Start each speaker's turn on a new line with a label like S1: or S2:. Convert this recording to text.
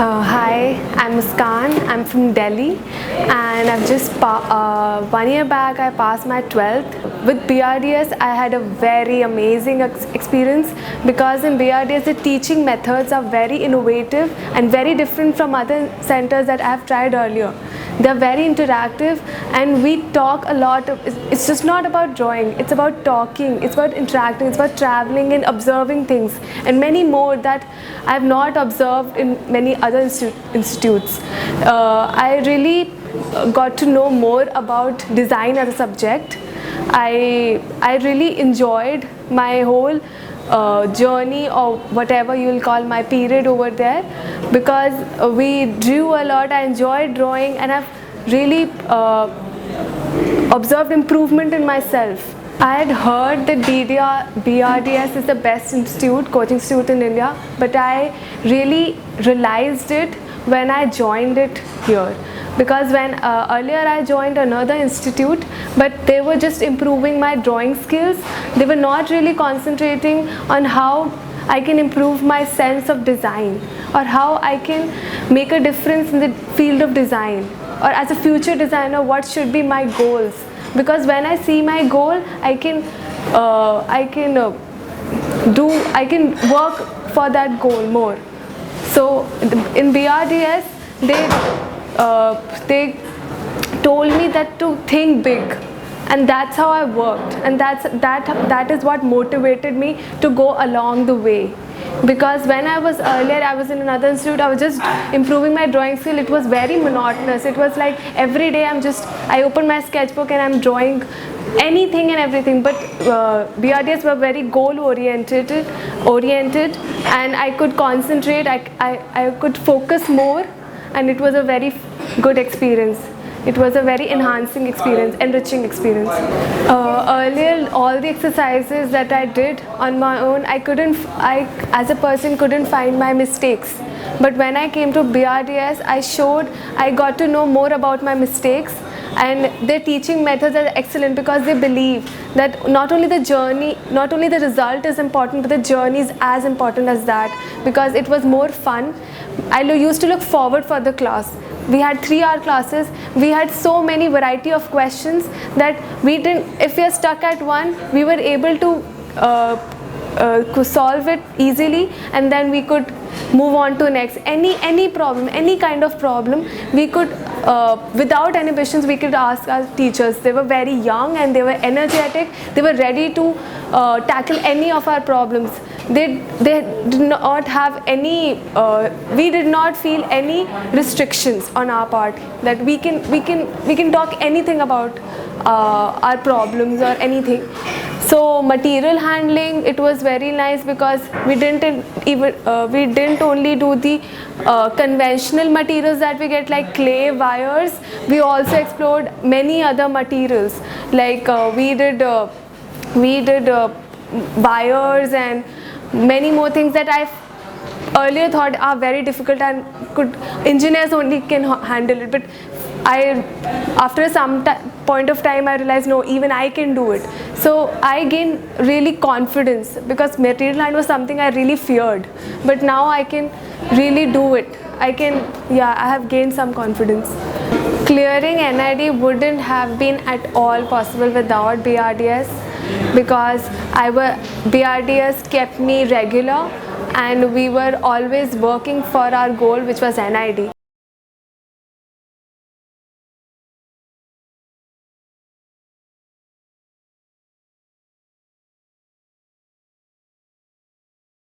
S1: Hi, I'm Muskan. I'm from Delhi, and I've just 1 year back I passed my 12th. With BRDS, I had a very amazing experience because in BRDS the teaching methods are very innovative and very different from other centers that I've tried earlier. They're very interactive, and we talk a lot. It's just not about drawing, it's about talking, it's about interacting, it's about traveling and observing things, and many more that I've not observed in many other institutes. I really got to know more about design as a subject. I really enjoyed my whole journey, or whatever you will call my period over there, because we drew a lot. I enjoyed drawing, and I've really observed improvement in myself. I had heard that BRDS is the best coaching institute in India, but I really realized it when I joined it here. Because when earlier I joined another institute, but they were just improving my drawing skills. They were not really concentrating on how I can improve my sense of design, or how I can make a difference in the field of design, or as a future designer what should be my goals. Because when I see my goal, I can work for that goal more. So in BRDS, they told me that to think big, and that's how I worked, and that is what motivated me to go along the way. Because when I was in another institute, I was just improving my drawing skill. It was very monotonous. It was like every day I open my sketchbook and I'm drawing anything and everything. But BRDS were very goal oriented, and I could concentrate. I could focus more, and it was a very good experience. It was a very enhancing experience, enriching experience. Earlier, all the exercises that I did on my own, I as a person couldn't find my mistakes. But when I came to BRDS, I got to know more about my mistakes, and their teaching methods are excellent because they believe that not only the result is important, but the journey is as important as that, because it was more fun. I used to look forward for the class. We had 3-hour classes. We had so many variety of questions that if we are stuck at one, we were able to solve it easily, and then we could move on to next. Any problem, any kind of problem, we could without inhibitions we could ask our teachers. They were very young and they were energetic. They were ready to tackle any of our problems. They did not have any we did not feel any restrictions on our part, that we can talk anything about our problems or anything. So material handling, it was very nice, because we didn't only do the conventional materials that we get, like clay, wires. We also explored many other materials, like we did wires and many more things that I earlier thought are very difficult and engineers only can handle it. But after some point of time, I realized no, even I can do it. So I gained really confidence, because material handling was something I really feared, but now I can really do it. I have gained some confidence. Clearing NID wouldn't have been at all possible without BRDS, because BRDS kept me regular, and we were always working for our goal, which was NID.